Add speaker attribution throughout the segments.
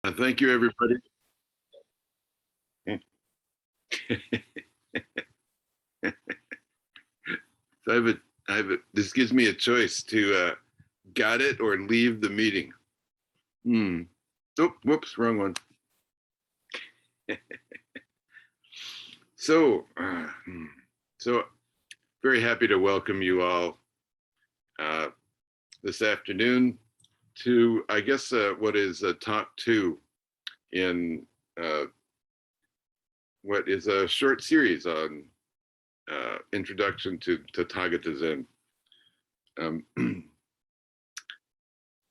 Speaker 1: Thank you, everybody. So this gives me a choice to got it or leave the meeting. Oh, whoops, wrong one. So very happy to welcome you all this afternoon to, I guess, what is talk 2 in what is a short series on introduction to Tathāgata Zen.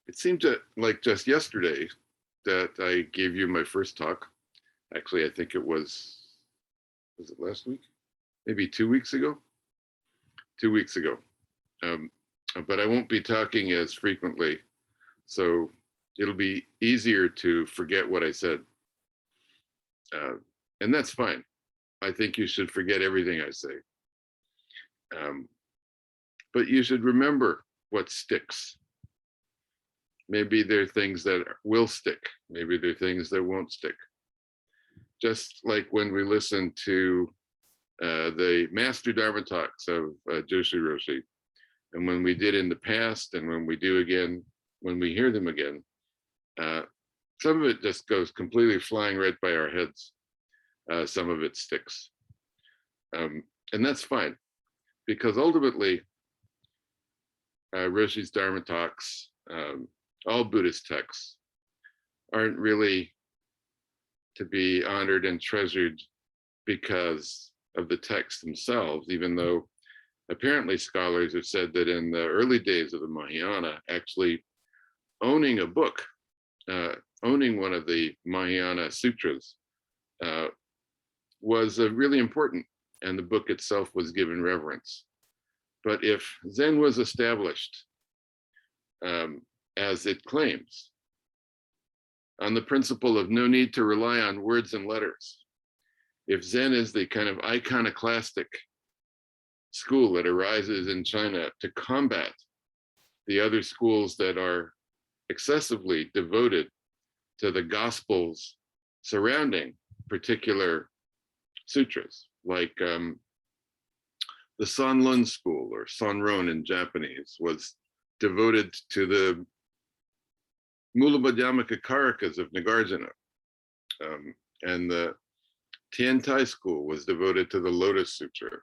Speaker 1: It seemed like just yesterday that I gave you my first talk. Actually, I think was it last week? Maybe 2 weeks ago? 2 weeks ago. But I won't be talking as frequently, so it'll be easier to forget what I said. And that's fine. I think you should forget everything I say. But you should remember what sticks. Maybe there are things that will stick. Maybe there are things that won't stick. Just like when we listen to the Master Dharma talks of Jōshū Roshi, and when we did in the past, and when we do again, when we hear them again, some of it just goes completely flying right by our heads. Some of it sticks. And that's fine, because ultimately, Roshi's Dharma talks, all Buddhist texts, aren't really to be honored and treasured because of the texts themselves, even though apparently scholars have said that in the early days of the Mahayana, actually owning a book, owning one of the Mahayana sutras was really important, and the book itself was given reverence. But if Zen was established, as it claims, on the principle of no need to rely on words and letters, if Zen is the kind of iconoclastic school that arises in China to combat the other schools that are excessively devoted to the gospels surrounding particular sutras, like the Sanlun school, or Sanron in Japanese, was devoted to the Mulammadhyamaka Karakas of Nagarjuna. And the Tiantai school was devoted to the Lotus Sutra.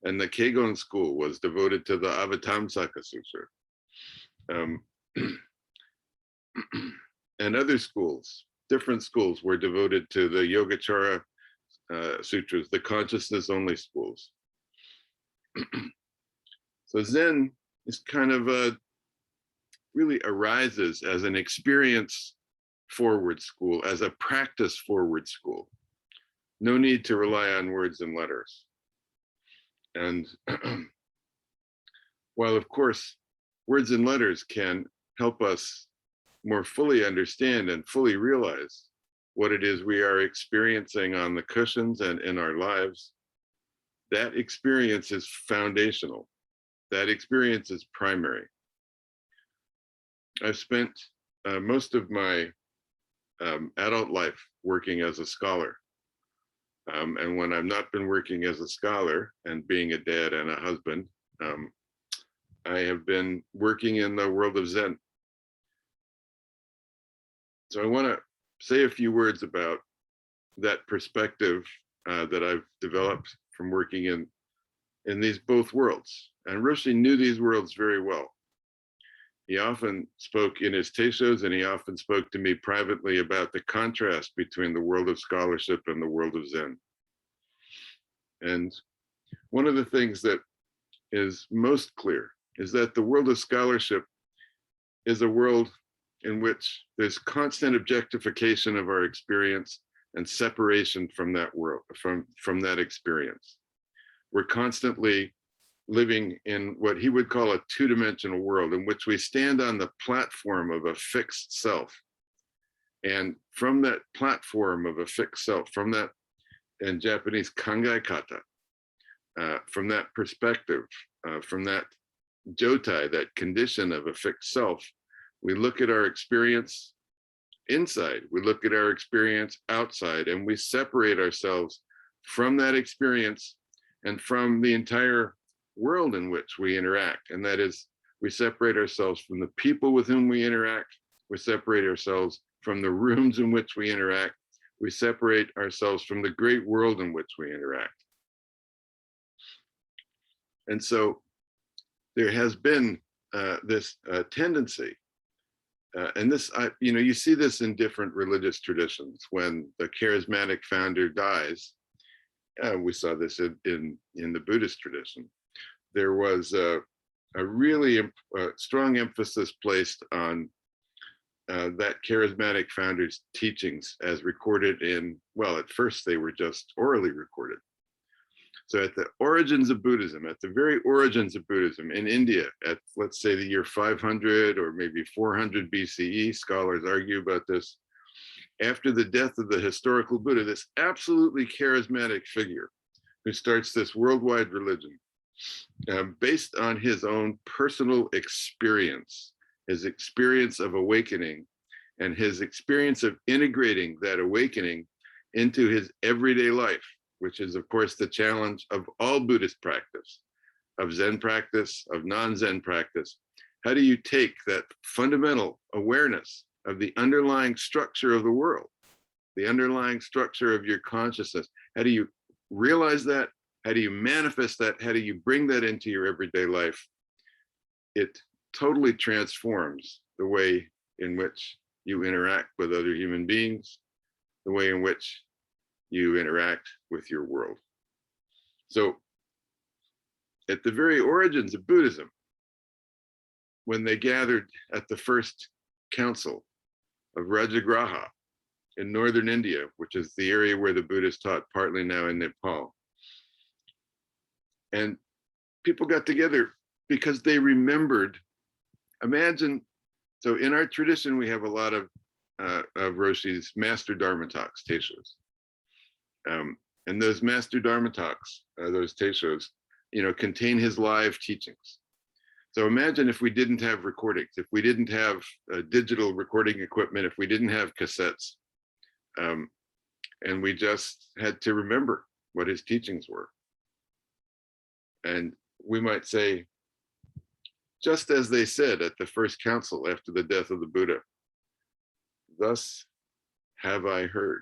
Speaker 1: And the Kegon school was devoted to the Avatamsaka Sutra. And other schools, different schools, were devoted to the Yogacara sutras, the consciousness only schools. So Zen is kind of really arises as an experience forward school, as a practice forward school. No need to rely on words and letters. And while of course words and letters can help us more fully understand and fully realize what it is we are experiencing on the cushions and in our lives, that experience is foundational. That experience is primary. I've spent most of my adult life working as a scholar. And when I've not been working as a scholar and being a dad and a husband, I have been working in the world of Zen. So I want to say a few words about that perspective that I've developed from working in these both worlds. And Roshi knew these worlds very well. He often spoke in his teishos, and he often spoke to me privately about the contrast between the world of scholarship and the world of Zen. And one of the things that is most clear is that the world of scholarship is a world in which there's constant objectification of our experience and separation from that world, from that experience. We're constantly living in what he would call a two-dimensional world, in which we stand on the platform of a fixed self. And from that platform of a fixed self, from that, in Japanese, kangai kata, from that perspective, from that jotai, that condition of a fixed self, we look at our experience inside. We look at our experience outside, and we separate ourselves from that experience and from the entire world in which we interact. And that is, we separate ourselves from the people with whom we interact. We separate ourselves from the rooms in which we interact. We separate ourselves from the great world in which we interact. And so there has been this tendency, and this, you see this in different religious traditions. When the charismatic founder dies, we saw this in the Buddhist tradition. There was a really strong emphasis placed on that charismatic founder's teachings as recorded in, well, at first they were just orally recorded. So at the origins of Buddhism, at the very origins of Buddhism in India, at let's say the year 500 or maybe 400 BCE, scholars argue about this, after the death of the historical Buddha, this absolutely charismatic figure who starts this worldwide religion based on his own personal experience, his experience of awakening and his experience of integrating that awakening into his everyday life, which is, of course, the challenge of all Buddhist practice, of Zen practice, of non-Zen practice. How do you take that fundamental awareness of the underlying structure of the world, the underlying structure of your consciousness? How do you realize that? How do you manifest that? How do you bring that into your everyday life? It totally transforms the way in which you interact with other human beings, the way in which you interact with your world. So at the very origins of Buddhism, when they gathered at the first council of Rajagraha in northern India, which is the area where the Buddhists taught, partly now in Nepal, and people got together because they remembered, imagine, so in our tradition, we have a lot of Roshi's master Dharma talks, teishos. And those master Dharma talks, those teishos, contain his live teachings. So imagine if we didn't have recordings, if we didn't have digital recording equipment, if we didn't have cassettes, and we just had to remember what his teachings were. And we might say, just as they said at the first council after the death of the Buddha, thus have I heard.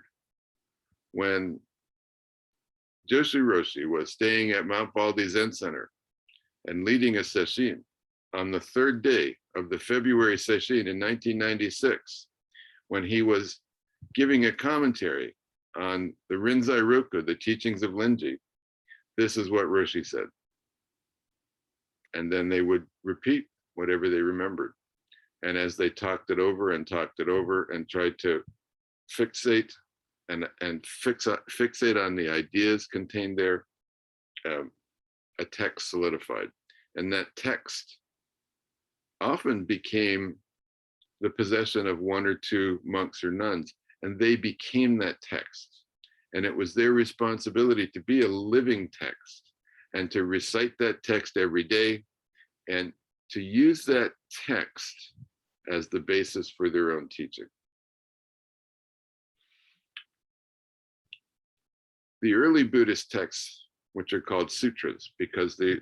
Speaker 1: When Jōshū Roshi was staying at Mount Baldy Zen Center and leading a sesshin on the third day of the February sesshin in 1996, when he was giving a commentary on the Rinzai-Roku, the teachings of Rinzai-Ji, this is what Roshi said. And then they would repeat whatever they remembered. And as they talked it over and tried to fixate and fixate on the ideas contained there, a text solidified. And that text often became the possession of one or two monks or nuns, and they became that text. And it was their responsibility to be a living text and to recite that text every day and to use that text as the basis for their own teaching. The early Buddhist texts, which are called sutras, because they're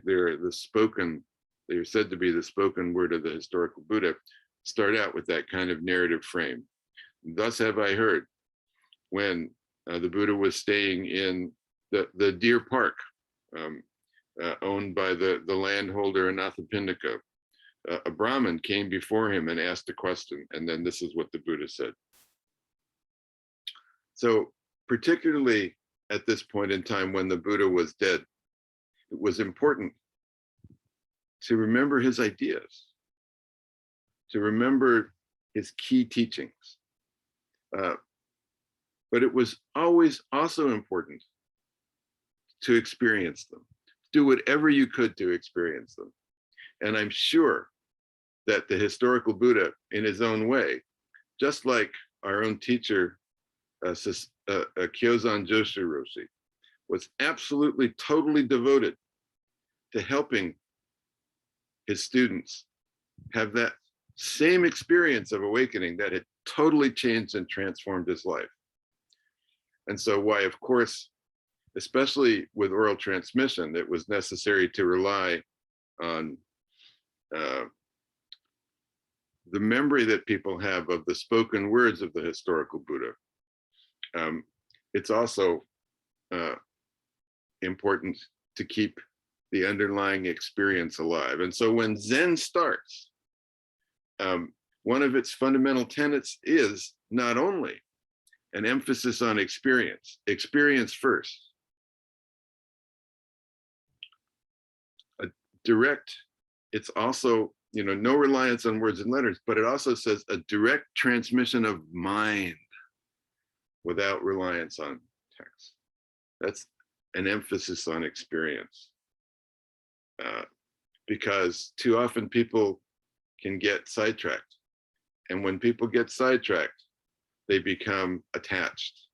Speaker 1: said to be the spoken word of the historical Buddha, start out with that kind of narrative frame. Thus have I heard, when the Buddha was staying in the deer park owned by the landholder Anathapindika, a Brahmin came before him and asked a question, and then this is what the Buddha said. So particularly at this point in time when the Buddha was dead, it was important to remember his ideas, to remember his key teachings. But it was always also important to experience them. Do whatever you could to experience them. And I'm sure that the historical Buddha, in his own way, just like our own teacher, Kyōzan Jōshū Roshi, was absolutely, totally devoted to helping his students have that same experience of awakening that had totally changed and transformed his life. And so why, of course, especially with oral transmission, it was necessary to rely on the memory that people have of the spoken words of the historical Buddha. It's also important to keep the underlying experience alive. And so when Zen starts, one of its fundamental tenets is not only an emphasis on experience first, a direct, it's also, no reliance on words and letters, but it also says a direct transmission of mind without reliance on text. That's an emphasis on experience. Because too often people can get sidetracked. And when people get sidetracked, they become attached.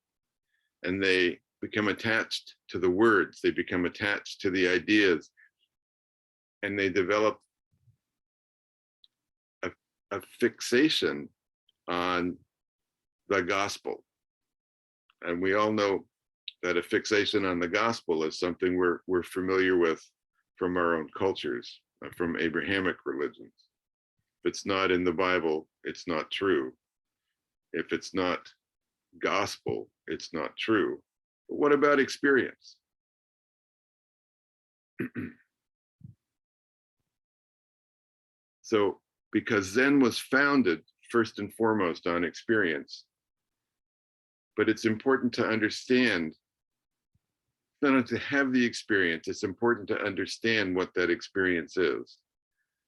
Speaker 1: And they become attached to the words, they become attached to the ideas, and they develop a fixation on the gospel. And we all know that a fixation on the gospel is something we're familiar with from our own cultures, from Abrahamic religions. If it's not in the Bible, it's not true. If it's not gospel, it's not true. But what about experience? So, because Zen was founded first and foremost on experience, but it's important to understand, not only to have the experience, it's important to understand what that experience is.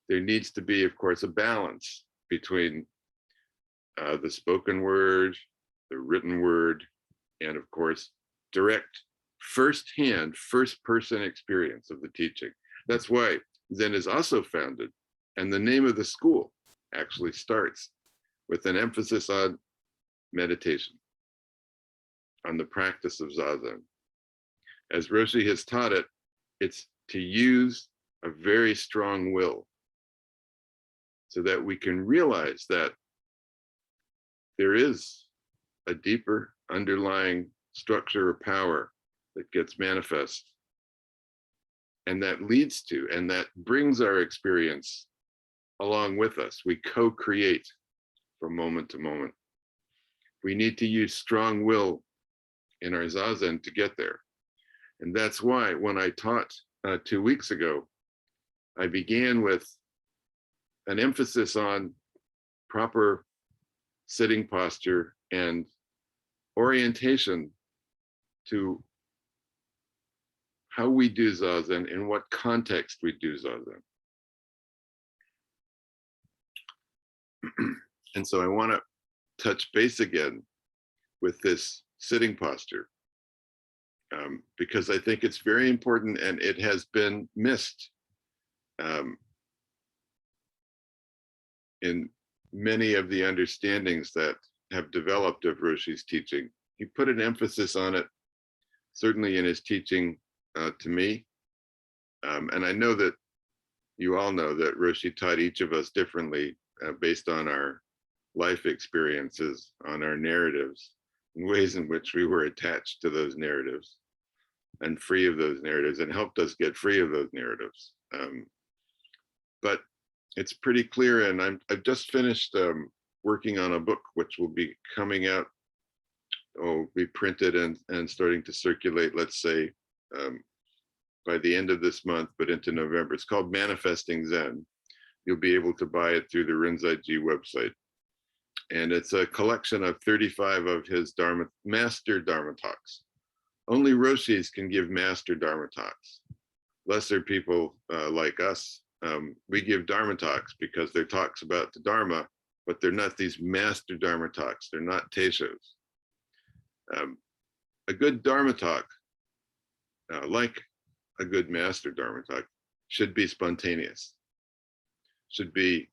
Speaker 1: There needs to be, of course, a balance between the spoken word, the written word, and of course, direct, firsthand, first-person experience of the teaching. That's why Zen is also founded, and the name of the school actually starts with an emphasis on meditation, on the practice of Zazen. As Roshi has taught it, it's to use a very strong will so that we can realize that there is a deeper underlying structure or power that gets manifest, and that leads to, and that brings our experience along with us. We co-create from moment to moment. We need to use strong will in our Zazen to get there. And that's why when I taught 2 weeks ago, I began with an emphasis on proper sitting posture and orientation to how we do Zazen, in what context we do Zazen. And so I want to touch base again with this sitting posture, because I think it's very important and it has been missed in many of the understandings that have developed of Roshi's teaching. He put an emphasis on it, certainly in his teaching to me. And I know that you all know that Roshi taught each of us differently based on our life experiences, on our narratives, in ways in which we were attached to those narratives and free of those narratives, and helped us get free of those narratives. But it's pretty clear, and I've just finished working on a book which will be coming out, be printed and starting to circulate, let's say, by the end of this month, but into November. It's called Manifesting Zen. You'll be able to buy it through the Rinzai-Ji website. And it's a collection of 35 of his master Dharma talks. Only Roshis can give master Dharma talks. Lesser people like us, we give Dharma talks because they're talks about the Dharma, but they're not these master Dharma talks. They're not teishos. A good Dharma talk, like a good master Dharma talk, should be spontaneous. Should be,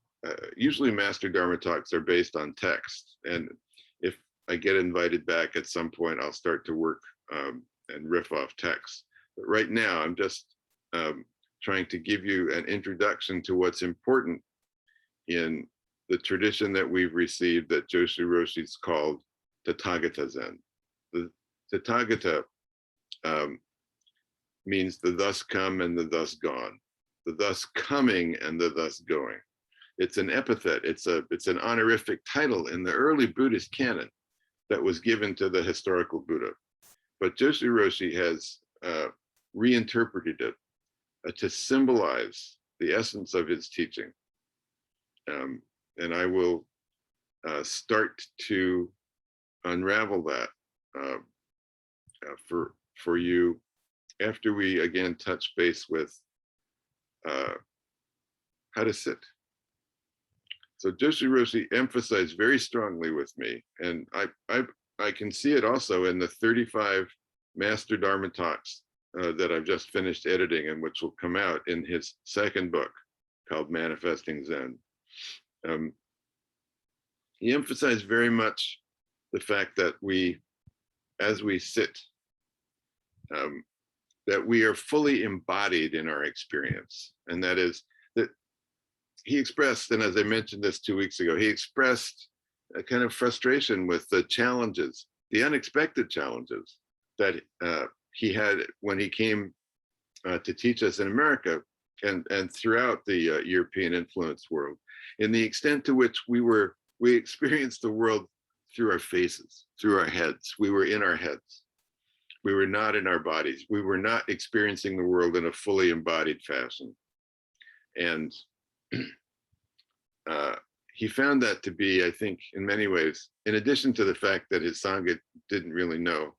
Speaker 1: usually master Dharma talks are based on text. And if I get invited back at some point, I'll start to work and riff off text. But right now, I'm just trying to give you an introduction to what's important in the tradition that we've received that Jōshū Roshi's called Tathāgata Zen. The Tathāgata means the thus come and the thus gone, the thus coming and the thus going. It's an epithet, it's an honorific title in the early Buddhist canon that was given to the historical Buddha. But Jōshū Roshi has reinterpreted it to symbolize the essence of his teaching. And I will start to unravel that for you after we again touch base with how to sit. So Jōshū Roshi emphasized very strongly with me, and I can see it also in the 35 Master Dharma talks that I've just finished editing and which will come out in his second book called Manifesting Zen. He emphasized very much the fact that as we sit, that we are fully embodied in our experience. And that is that he expressed, and as I mentioned this 2 weeks ago, he expressed a kind of frustration with the challenges, the unexpected challenges that he had when he came to teach us in America and throughout the European influenced world, in the extent to which we experienced the world through our faces, through our heads. We were in our heads. We were not in our bodies. We were not experiencing the world in a fully embodied fashion. And he found that to be, I think, in many ways, in addition to the fact that his Sangha didn't really know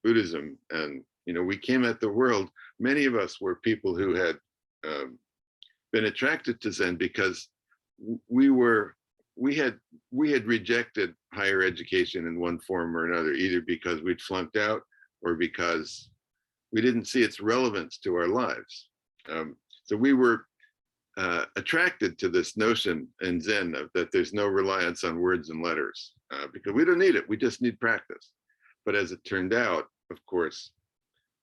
Speaker 1: Buddhism, and we came at the world, many of us were people who had been attracted to Zen because we had rejected higher education in one form or another, either because we'd flunked out or because we didn't see its relevance to our lives. So we were attracted to this notion in Zen that there's no reliance on words and letters because we don't need it, we just need practice. But as it turned out, of course,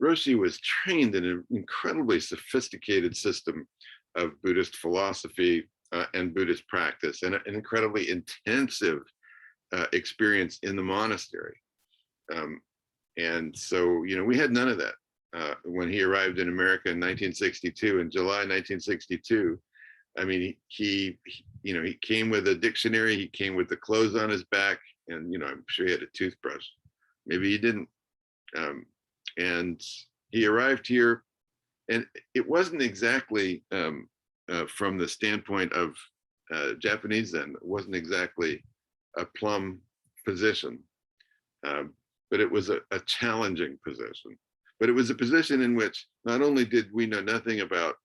Speaker 1: Roshi was trained in an incredibly sophisticated system of Buddhist philosophy and Buddhist practice, and an incredibly intensive experience in the monastery. And so, we had none of that. When he arrived in America in 1962, in July 1962, I mean, he came with a dictionary, he came with the clothes on his back, and, I'm sure he had a toothbrush. Maybe he didn't. And he arrived here, and it wasn't exactly, from the standpoint of Japanese Zen, it wasn't exactly a plum position, but it was a challenging position. But it was a position in which not only did we know nothing about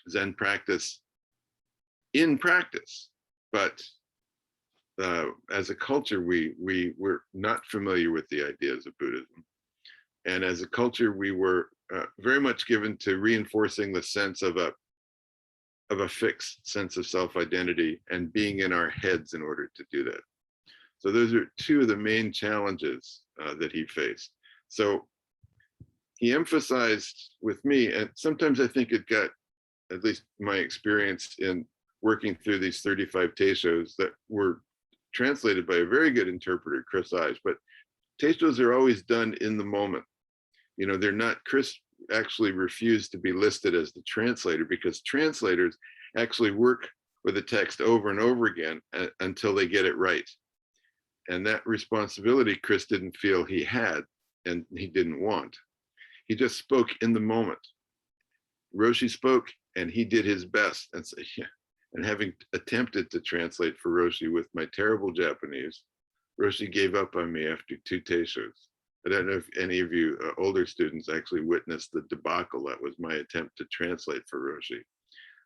Speaker 1: Zen practice in practice, but as a culture, we were not familiar with the ideas of Buddhism. And as a culture, we were very much given to reinforcing the sense of a fixed sense of self-identity and being in our heads in order to do that. So those are two of the main challenges that he faced. So he emphasized with me, and sometimes I think it got, at least my experience in working through these 35 teishos that were translated by a very good interpreter, Chris Ives, but teishos are always done in the moment. They're not, Chris actually refused to be listed as the translator because translators actually work with the text over and over again until they get it right. And that responsibility Chris didn't feel he had, and he didn't want. He just spoke in the moment. Roshi spoke and he did his best. And so, yeah. And having attempted to translate for Roshi with my terrible Japanese, Roshi gave up on me after 2 teishos. I don't know if any of you older students actually witnessed the debacle that was my attempt to translate for Roshi. It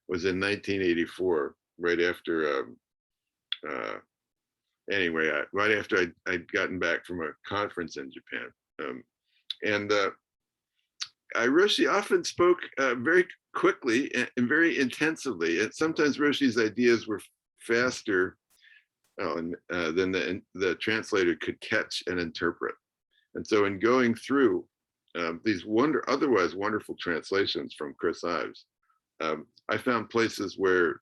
Speaker 1: was in 1984, right after, right after I'd gotten back from a conference in Japan. Roshi often spoke very quickly and very intensively. And sometimes Roshi's ideas were faster than the translator could catch and interpret. And so in going through these otherwise wonderful translations from Chris Ives, I found places where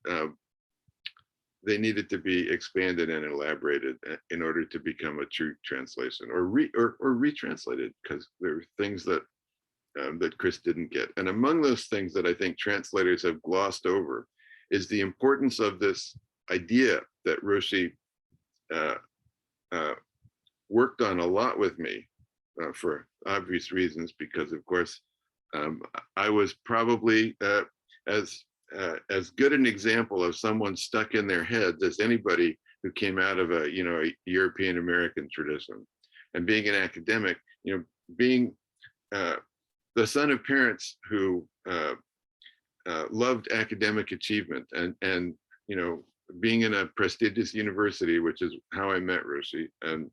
Speaker 1: they needed to be expanded and elaborated in order to become a true translation, or retranslated, because there were things that that Chris didn't get. And among those things that I think translators have glossed over is the importance of this idea that Roshi worked on a lot with me for obvious reasons, because of course I was probably as good an example of someone stuck in their heads as anybody who came out of a a European American tradition. And being an academic, being the son of parents who loved academic achievement, and being in a prestigious university, which is how I met Roshi, and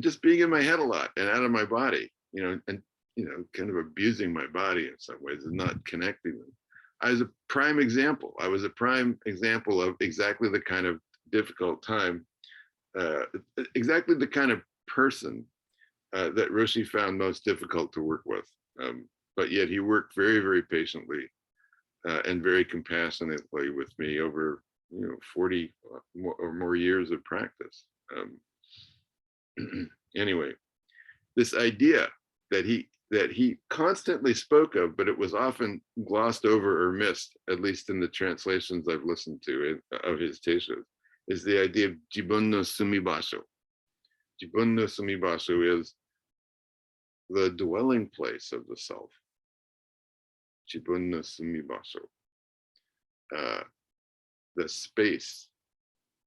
Speaker 1: just being in my head a lot and out of my body, and kind of abusing my body in some ways and not connecting them. I was a prime example. I was a prime example of exactly the kind of difficult time, exactly the kind of person that Roshi found most difficult to work with. But yet he worked very, very patiently and very compassionately with me over 40 or more years of practice. Anyway, this idea that he constantly spoke of, but it was often glossed over or missed, at least in the translations I've listened to of his teishos, is the idea of Jibun no Sumibasho. Jibun no Sumibasho is the dwelling place of the self. Jibun no Sumibasho. The space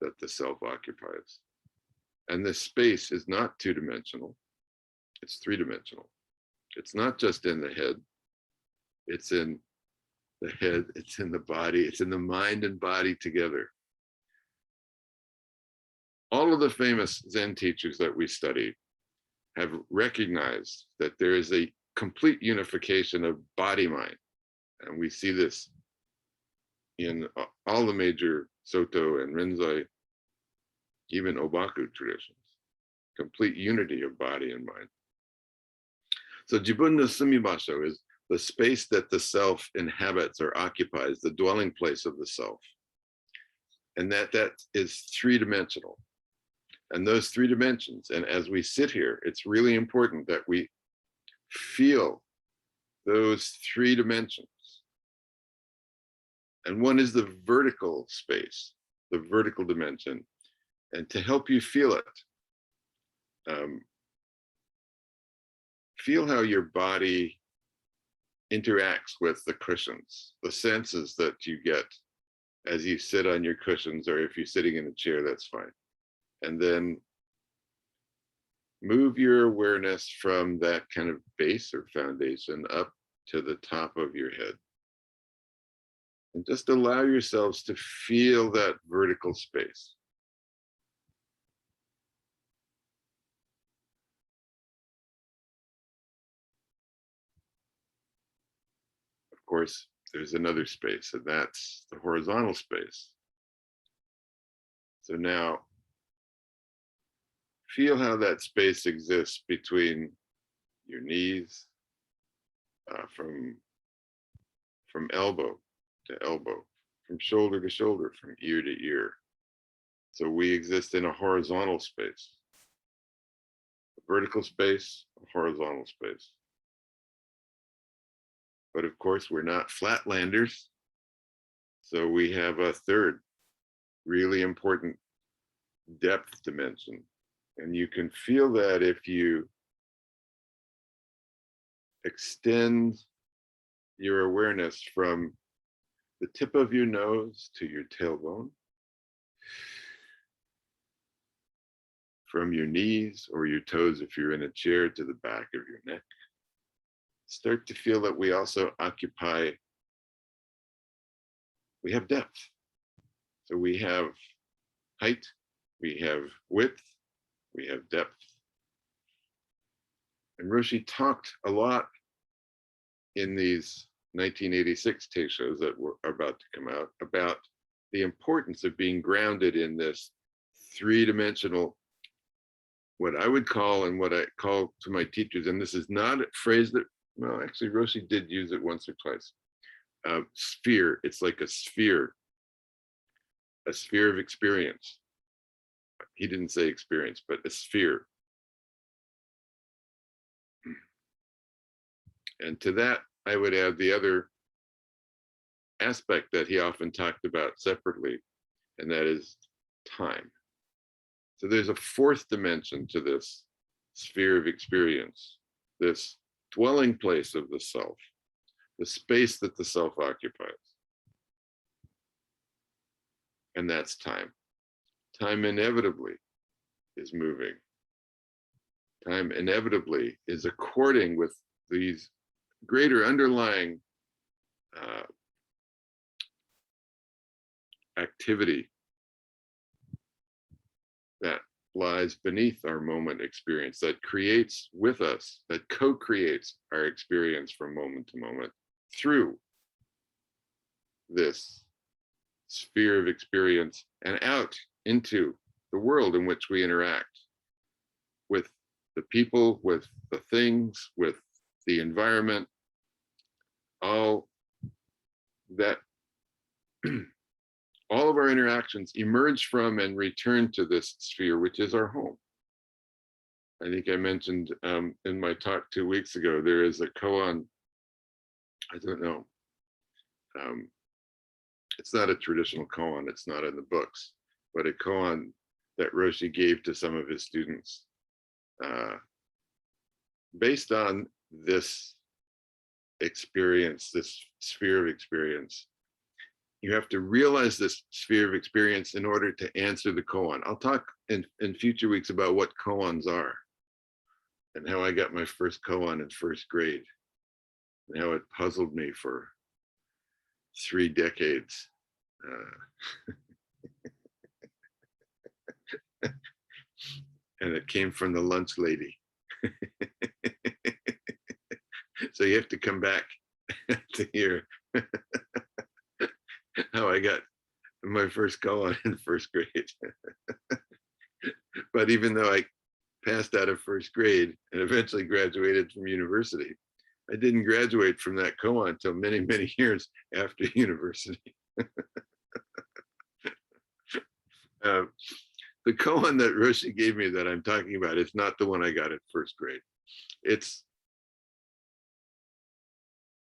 Speaker 1: that the self occupies. And this space is not two-dimensional, it's three-dimensional. It's not just in the head, it's in the head, it's in the body, it's in the mind and body together. All of the famous Zen teachers that we study have recognized that there is a complete unification of body-mind. And we see this in all the major Soto and Rinzai, even Obaku traditions, complete unity of body and mind. So Jibun no Sumibasho is the space that the self inhabits or occupies, the dwelling place of the self. And that is three-dimensional. And those three dimensions, and as we sit here, it's really important that we feel those three dimensions. And one is the vertical space, the vertical dimension. And to help you feel it, feel how your body interacts with the cushions, the senses that you get as you sit on your cushions, or if you're sitting in a chair, that's fine. And then move your awareness from that kind of base or foundation up to the top of your head. And just allow yourselves to feel that vertical space. Of course, there's another space, and that's the horizontal space. So now, feel how that space exists between your knees, from elbow to elbow, from shoulder to shoulder, from ear to ear. So we exist in a horizontal space, a vertical space, a horizontal space. But of course, we're not flatlanders. So we have a third really important depth dimension. And you can feel that if you extend your awareness from the tip of your nose to your tailbone, from your knees or your toes if you're in a chair to the back of your neck. Start to feel that we also occupy, we have depth. So we have height, we have width, we have depth. And Roshi talked a lot in these 1986 teishos that were about to come out about the importance of being grounded in this three-dimensional, what I would call, and what I call to my teachers, and this is not a phrase that, well, actually Roshi did use it once or twice, sphere. It's like a sphere a sphere of experience. He didn't say experience, but a sphere. And to that, I would add the other aspect that he often talked about separately, and that is time. So there's a fourth dimension to this sphere of experience, this dwelling place of the self, the space that the self occupies. And that's time. Time inevitably is moving. Time inevitably is according with these greater underlying activity that lies beneath our moment experience, that creates with us, that co-creates our experience from moment to moment through this sphere of experience and out into the world in which we interact with the people, with the things, with the environment, all that all of our interactions emerge from and return to this sphere, which is our home. I think I mentioned in my talk 2 weeks ago, there is a koan, I don't know, it's not a traditional koan, it's not in the books, but a koan that Roshi gave to some of his students based on this experience, this sphere of experience. You have to realize this sphere of experience in order to answer the koan. I'll talk in future weeks about what koans are and how I got my first koan in first grade and how it puzzled me for 3 decades. And it came from the lunch lady. So you have to come back to hear how I got my first koan in first grade. But even though I passed out of first grade and eventually graduated from university, I didn't graduate from that koan until many, many years after university. The koan that Roshi gave me that I'm talking about is not the one I got in first grade.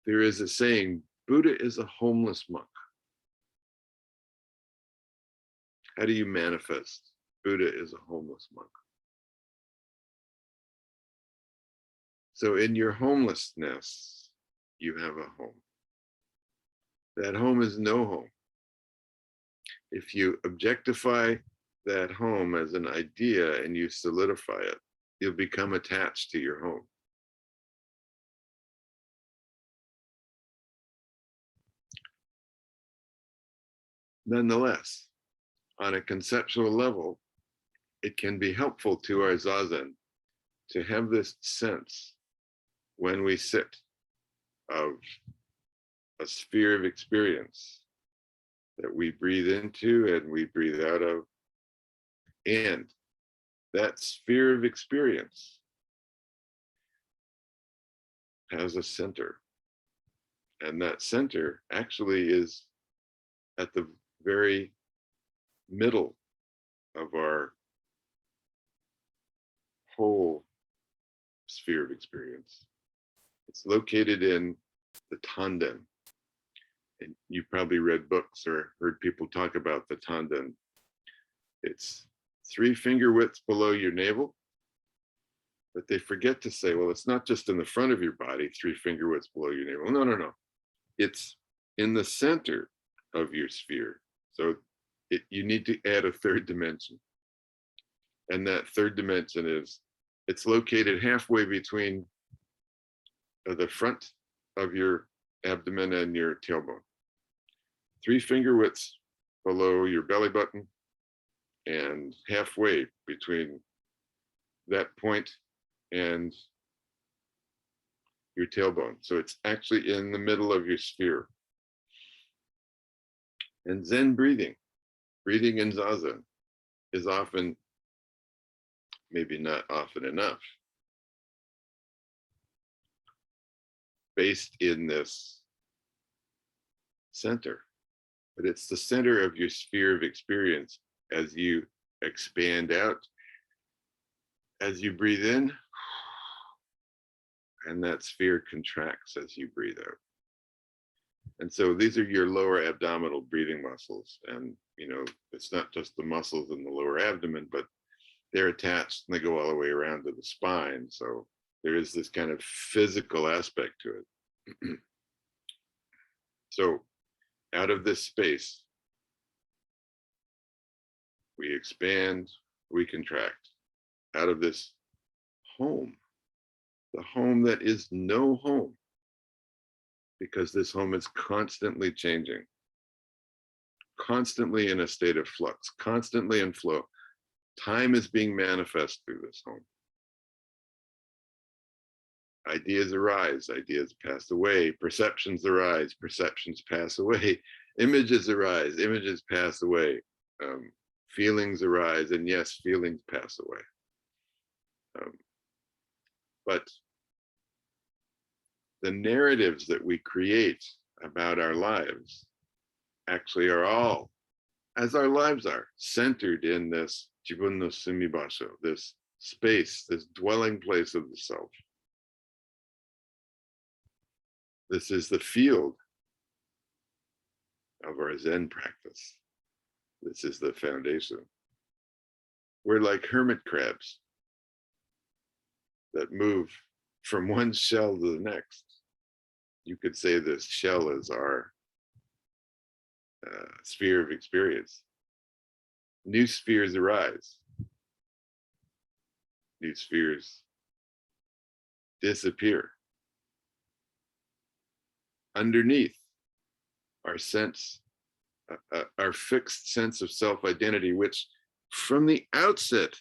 Speaker 1: There is a saying, Buddha is a homeless monk. How do you manifest Buddha is a homeless monk? So in your homelessness, you have a home. That home is no home. If you objectify that home as an idea and you solidify it, you'll become attached to your home. Nonetheless, on a conceptual level, it can be helpful to our zazen to have this sense when we sit of a sphere of experience that we breathe into and we breathe out of. And that sphere of experience has a center. And that center actually is at the very middle of our whole sphere of experience. It's located in the tanden. And you probably read books or heard people talk about the tanden. It's 3 finger widths below your navel, but they forget to say, well, it's not just in the front of your body, 3 finger widths below your navel. No, no, no. It's in the center of your sphere. So you need to add a third dimension. And that third dimension is, it's located halfway between the front of your abdomen and your tailbone. 3 finger widths below your belly button and halfway between that point and your tailbone. So it's actually in the middle of your sphere. And Zen breathing in Zazen is often, maybe not often enough, based in this center. but it's the center of your sphere of experience as you expand out, as you breathe in, and that sphere contracts as you breathe out. And so these are your lower abdominal breathing muscles. And, it's not just the muscles in the lower abdomen, but they're attached and they go all the way around to the spine. So there is this kind of physical aspect to it. So out of this space, we expand, we contract. Out of this home, the home that is no home, because this home is constantly changing, constantly in a state of flux, constantly in flow. Time is being manifest through this home. Ideas arise, ideas pass away, perceptions arise, perceptions pass away, images arise, images pass away, feelings arise, and yes, feelings pass away. But the narratives that we create about our lives actually are all, as our lives are, centered in this jibun no sumibasho, this space, this dwelling place of the self. This is the field of our Zen practice. This is the foundation. We're like hermit crabs that move from one shell to the next. You could say this shell is our sphere of experience. New spheres arise. New spheres disappear. Underneath our sense, our fixed sense of self-identity, which from the outset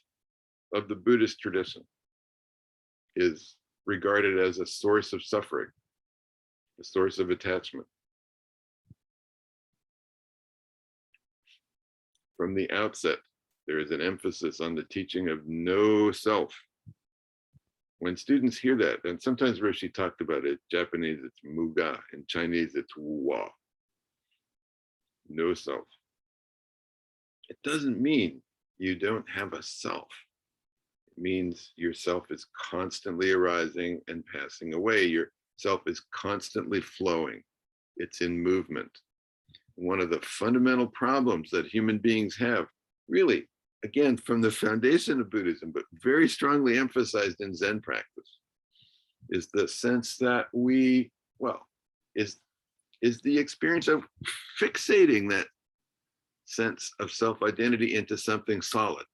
Speaker 1: of the Buddhist tradition is regarded as a source of suffering, a source of attachment. From the outset, there is an emphasis on the teaching of no self. When students hear that, and sometimes Roshi talked about it, Japanese it's muga, in Chinese it's wa, no self. It doesn't mean you don't have a self. It means your self is constantly arising and passing away. Your self is constantly flowing. It's in movement. One of the fundamental problems that human beings have, really, again, from the foundation of Buddhism, but very strongly emphasized in Zen practice, is the sense that is the experience of fixating that sense of self-identity into something solid.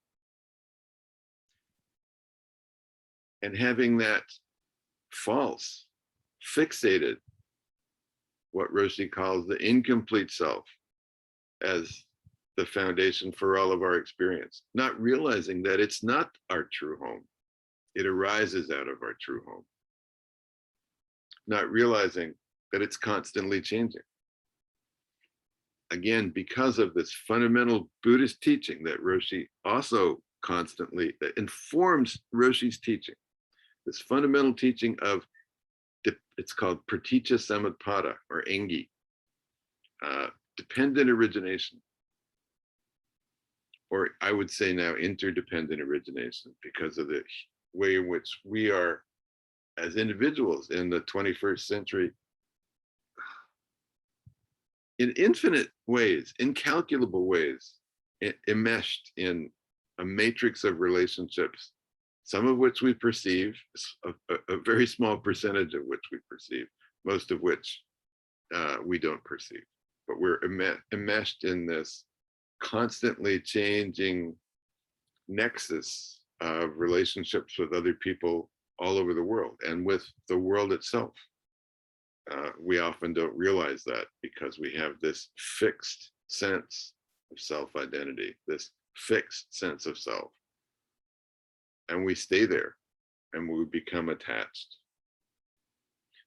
Speaker 1: And having that false, fixated, what Roshi calls the incomplete self, as the foundation for all of our experience, not realizing that it's not our true home. It arises out of our true home. Not realizing that it's constantly changing. Again, because of this fundamental Buddhist teaching that Roshi also constantly informs Roshi's teaching, this fundamental teaching of, it's called praticca samutpada, or engi, dependent origination. Or I would say now interdependent origination, because of the way in which we are, as individuals in the 21st century, in infinite ways, incalculable ways, enmeshed in a matrix of relationships, some of which we perceive, a very small percentage of which we perceive, most of which we don't perceive. But we're enmeshed in this constantly changing nexus of relationships with other people all over the world and with the world itself. We often don't realize that because we have this fixed sense of self-identity, this fixed sense of self. And we stay there and we become attached.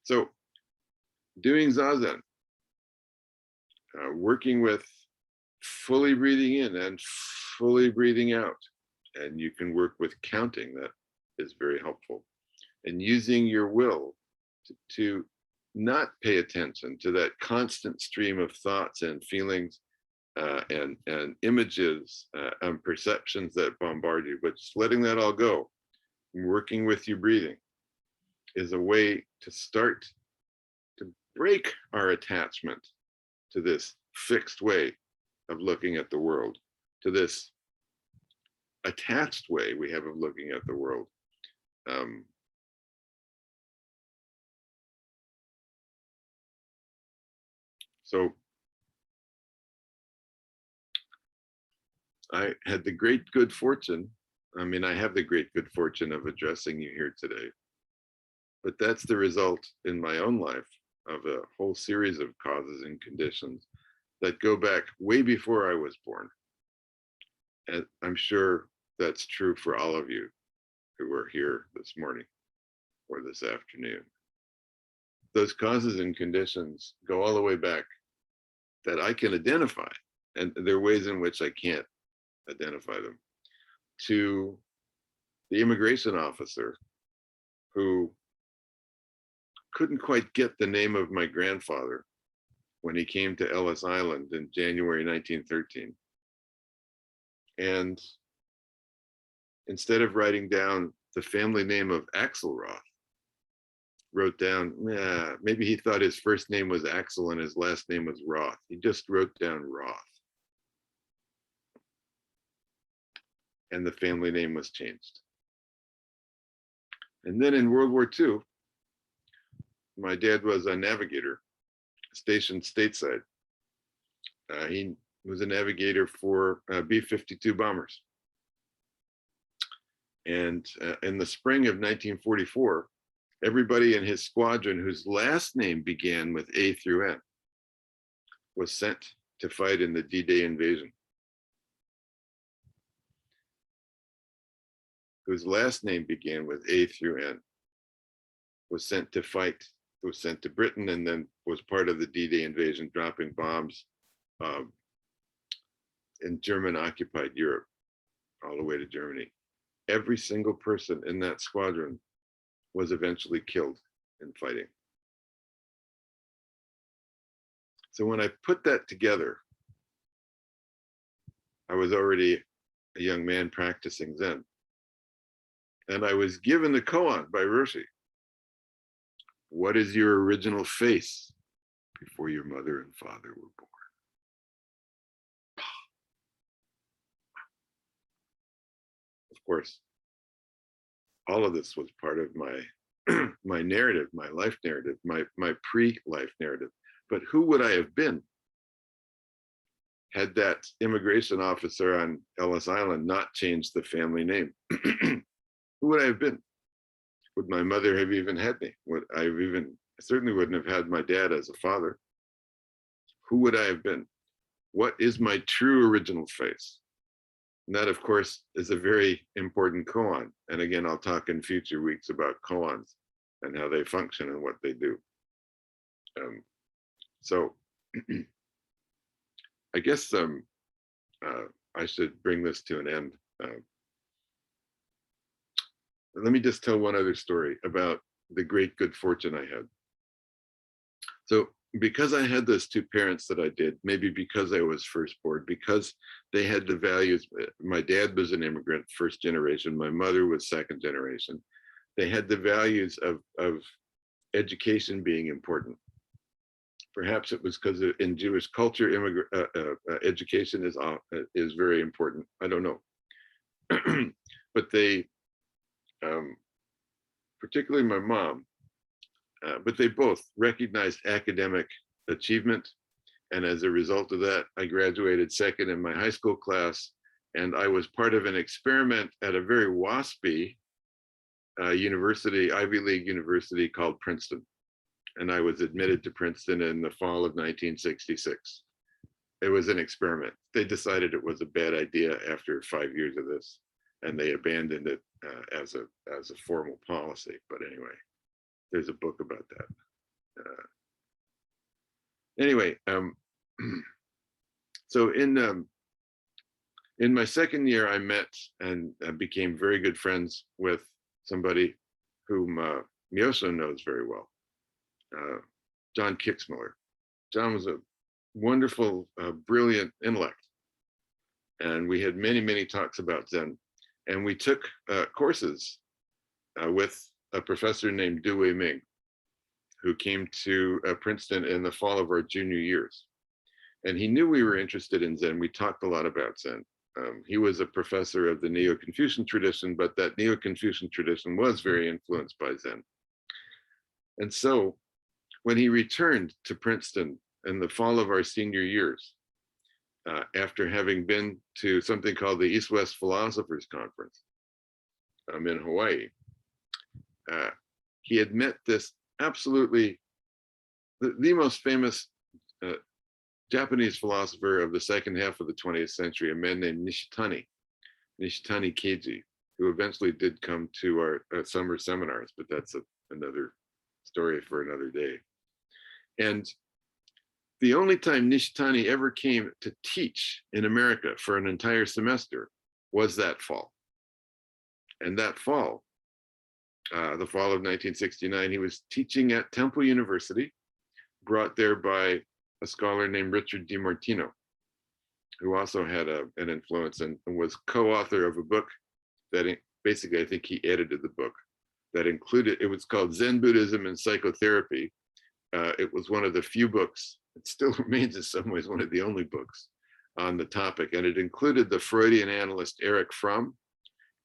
Speaker 1: So doing Zazen, working with fully breathing in and fully breathing out, and you can work with counting, that is very helpful, and using your will to not pay attention to that constant stream of thoughts and feelings and images and perceptions that bombard you, but just letting that all go, working with your breathing, is a way to start to break our attachment to this fixed way of looking at the world, to this attached way we have of looking at the world. So I had the great good fortune, I have the great good fortune of addressing you here today, but that's the result in my own life of a whole series of causes and conditions that go back way before I was born. And I'm sure that's true for all of you who are here this morning or this afternoon. Those causes and conditions go all the way back that I can identify, and there are ways in which I can't identify them, to the immigration officer who couldn't quite get the name of my grandfather when he came to Ellis Island in January 1913. And instead of writing down the family name of Axel Roth, wrote down, maybe he thought his first name was Axel and his last name was Roth. He just wrote down Roth. And the family name was changed. And then in World War II, my dad was a navigator stationed stateside. He was a navigator for B-52 bombers. And in the spring of 1944, everybody in his squadron whose last name began with A through N was sent to fight in the D-Day invasion. Whose last name began with A through N was sent to fight, was sent to Britain, and then was part of the D-Day invasion, dropping bombs in German-occupied Europe, all the way to Germany. Every single person in that squadron was eventually killed in fighting. So when I put that together, I was already a young man practicing Zen. And I was given the koan by Roshi. What is your original face before your mother and father were born? Of course, all of this was part of my my narrative, my life narrative, my pre-life narrative. But who would I have been had that immigration officer on Ellis Island not changed the family name? Who would I have been? Would my mother have even had me? I certainly wouldn't have had my dad as a father. Who would I have been? What is my true original face? And that, of course, is a very important koan. And again, I'll talk in future weeks about koans and how they function and what they do. So I guess I should bring this to an end. Let me just tell one other story about the great good fortune I had. So because I had those two parents that I did, maybe because I was firstborn, because they had the values, my dad was an immigrant, first generation, my mother was second generation. They had the values of education being important. Perhaps it was because in Jewish culture, education is very important. I don't know. But they, particularly my mom, but they both recognized academic achievement. And as a result of that, I graduated second in my high school class. And I was part of an experiment at a very waspy university, Ivy League university called Princeton. And I was admitted to Princeton in the fall of 1966. It was an experiment. They decided it was a bad idea after 5 years of this, and they abandoned it as a formal policy. But anyway, there's a book about that. Anyway, so in my second year, I met and became very good friends with somebody whom Jōshū knows very well. John Kixmiller. John was a wonderful, brilliant intellect. And we had many, many talks about Zen. And we took courses with a professor named Dewey Ming, who came to Princeton in the fall of our junior years. And he knew we were interested in Zen. We talked a lot about Zen. He was a professor of the Neo-Confucian tradition, but that Neo-Confucian tradition was very influenced by Zen. And so when he returned to Princeton in the fall of our senior years, after having been to something called the East-West Philosophers Conference in Hawaii, he had met this absolutely the most famous Japanese philosopher of the second half of the 20th century, a man named Nishitani Keiji, who eventually did come to our summer seminars, but that's another story for another day. And the only time Nishitani ever came to teach in America for an entire semester was that fall. And that fall, the fall of 1969, he was teaching at Temple University, brought there by a scholar named Richard DiMartino, who also had an influence and was co-author of a book that basically, I think he edited the book that included, it was called Zen Buddhism and Psychotherapy. It was one of the few books, it still remains in some ways one of the only books on the topic. And it included the Freudian analyst Erich Fromm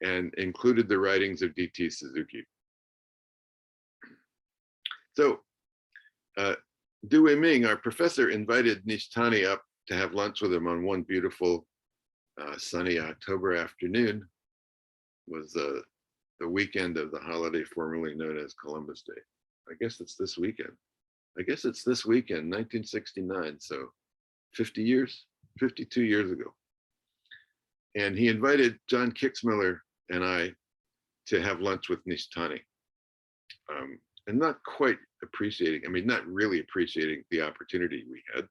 Speaker 1: and included the writings of D.T. Suzuki. So Dewey Ming, our professor, invited Nishitani up to have lunch with him on one beautiful sunny October afternoon. It was the weekend of the holiday formerly known as Columbus Day. I guess it's this weekend. 1969, so 50 years, 52 years ago. And he invited John Kixmiller and I to have lunch with Nishitani. And not quite appreciating, not really appreciating the opportunity we had,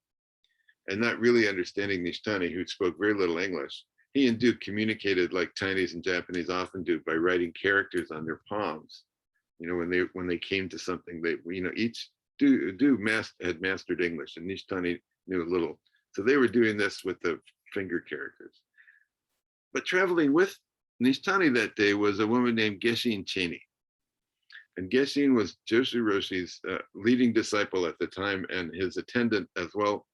Speaker 1: and not really understanding Nishitani, who spoke very little English. He and Duke communicated like Chinese and Japanese often do by writing characters on their palms. When they came to something, they each had mastered English, and Nishitani knew a little. So they were doing this with the finger characters. But traveling with Nishitani that day was a woman named Geshin Cheney. And Geshin was Jōshū Roshi's leading disciple at the time and his attendant as well.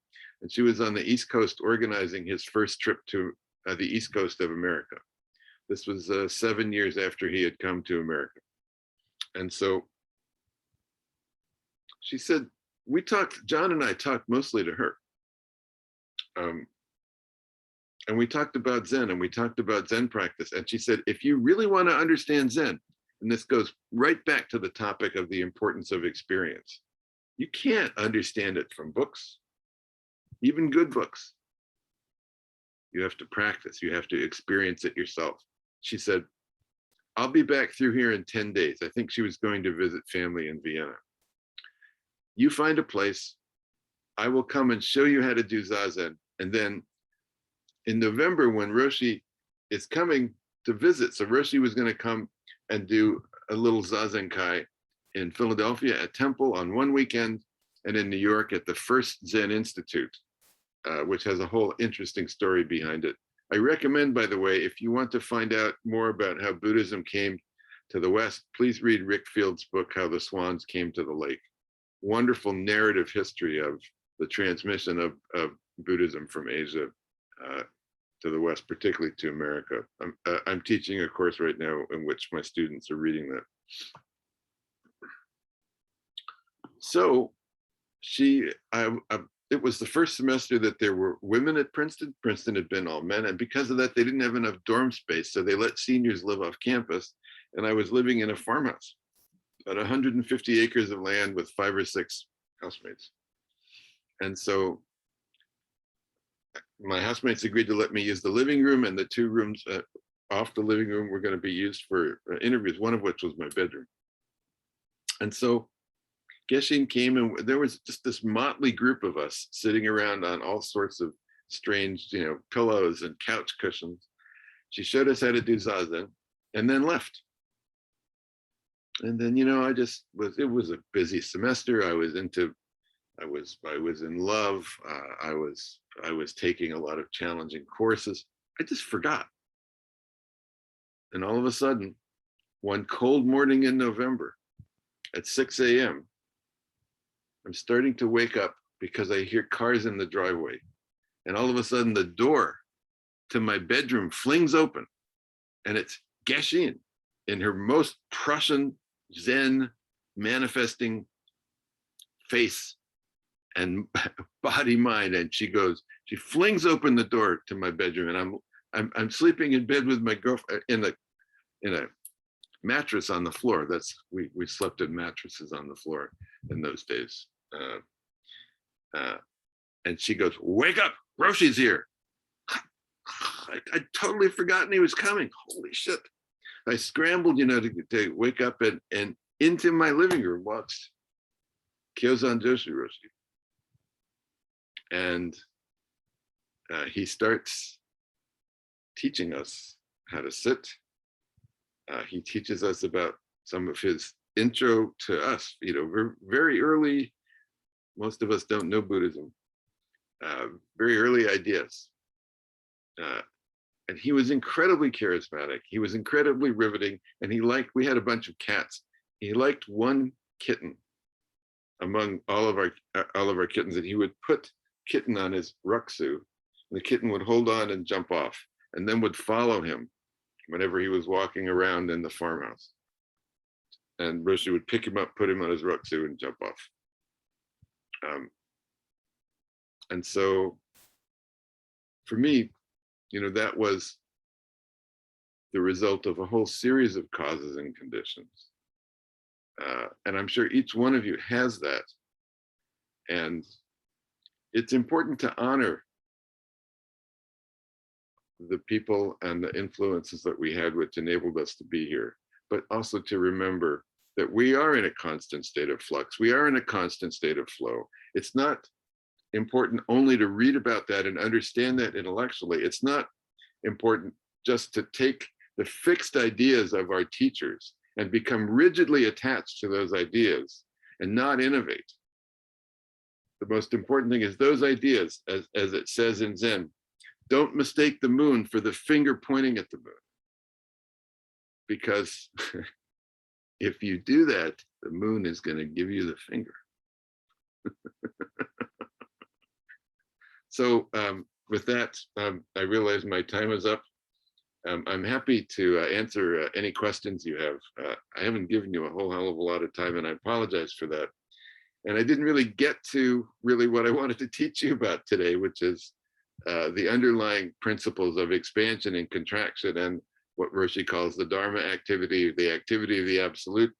Speaker 1: And she was on the East Coast organizing his first trip to the East Coast of America. This was 7 years after he had come to America. And so she said, John and I talked mostly to her. And we talked about Zen and we talked about Zen practice. And she said, if you really want to understand Zen, and this goes right back to the topic of the importance of experience, you can't understand it from books, even good books. You have to practice, you have to experience it yourself. She said, I'll be back through here in 10 days. I think she was going to visit family in Vienna. You find a place, I will come and show you how to do Zazen. And then in November, when Roshi is coming to visit, so Roshi was going to come and do a little Zazen Kai in Philadelphia at Temple on one weekend, and in New York at the First Zen Institute, which has a whole interesting story behind it. I recommend, by the way, if you want to find out more about how Buddhism came to the West, please read Rick Field's book, How the Swans Came to the Lake. Wonderful narrative history of the transmission of Buddhism from Asia to the West, particularly to America. I'm teaching a course right now in which my students are reading that. So it was the first semester that there were women at Princeton. Princeton had been all men, and because of that, they didn't have enough dorm space, so they let seniors live off campus, and I was living in a farmhouse, about 150 acres of land with 5 or 6 housemates. And so my housemates agreed to let me use the living room, and the 2 rooms off the living room were going to be used for interviews, one of which was my bedroom. And so Geshin came, and there was just this motley group of us sitting around on all sorts of strange, pillows and couch cushions. She showed us how to do Zazen and then left. And then, it was a busy semester. I was into I was in love. I was taking a lot of challenging courses. I just forgot. And all of a sudden, one cold morning in November at 6 a.m., I'm starting to wake up because I hear cars in the driveway. And all of a sudden, the door to my bedroom flings open, and it's Geshe in her most Prussian Zen manifesting face and body mind. And she flings open the door to my bedroom, and I'm sleeping in bed with my girlfriend in a mattress on the floor. We slept in mattresses on the floor in those days. And she goes, "Wake up, Roshi's here." I'd totally forgotten he was coming. Holy shit. I scrambled, to wake up, and into my living room walks Kyōzan Jōshū Roshi. And he starts teaching us how to sit. He teaches us about some of his intro to us, very early. Most of us don't know Buddhism. Very early ideas. And he was incredibly charismatic. He was incredibly riveting. And we had a bunch of cats. He liked one kitten among all of our kittens, and he would put kitten on his rucksu. And the kitten would hold on and jump off, and then would follow him whenever he was walking around in the farmhouse. And Roshi would pick him up, put him on his rucksu, and jump off. And so for me, that was the result of a whole series of causes and conditions. And I'm sure each one of you has that. And it's important to honor the people and the influences that we had, which enabled us to be here, but also to remember that we are in a constant state of flux. We are in a constant state of flow. It's not important only to read about that and understand that intellectually. It's not important just to take the fixed ideas of our teachers and become rigidly attached to those ideas and not innovate. The most important thing is those ideas, as it says in Zen, don't mistake the moon for the finger pointing at the moon. Because if you do that, the moon is going to give you the finger. So with that, I realize my time is up. I'm happy to answer any questions you have. I haven't given you a whole hell of a lot of time, and I apologize for that. And I didn't really get to really what I wanted to teach you about today, which is the underlying principles of expansion and contraction, and what Roshi calls the Dharma activity, the activity of the absolute.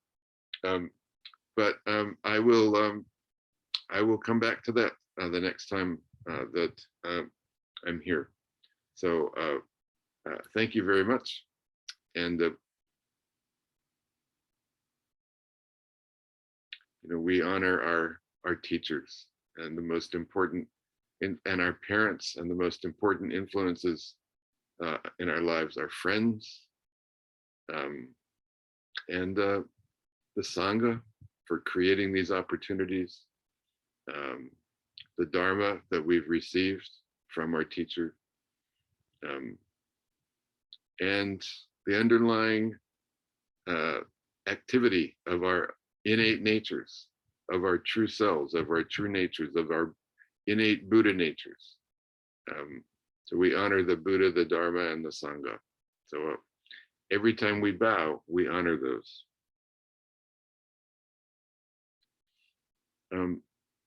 Speaker 1: But I will come back to that the next time that I'm here. So thank you very much. And we honor our teachers and the most important, and our parents, and the most important influences in our lives, our friends, and the Sangha for creating these opportunities, the Dharma that we've received from our teacher, and the underlying activity of our innate natures, of our true selves, of our true natures, of our innate Buddha natures. So we honor the Buddha, the Dharma, and the Sangha. So every time we bow, we honor those.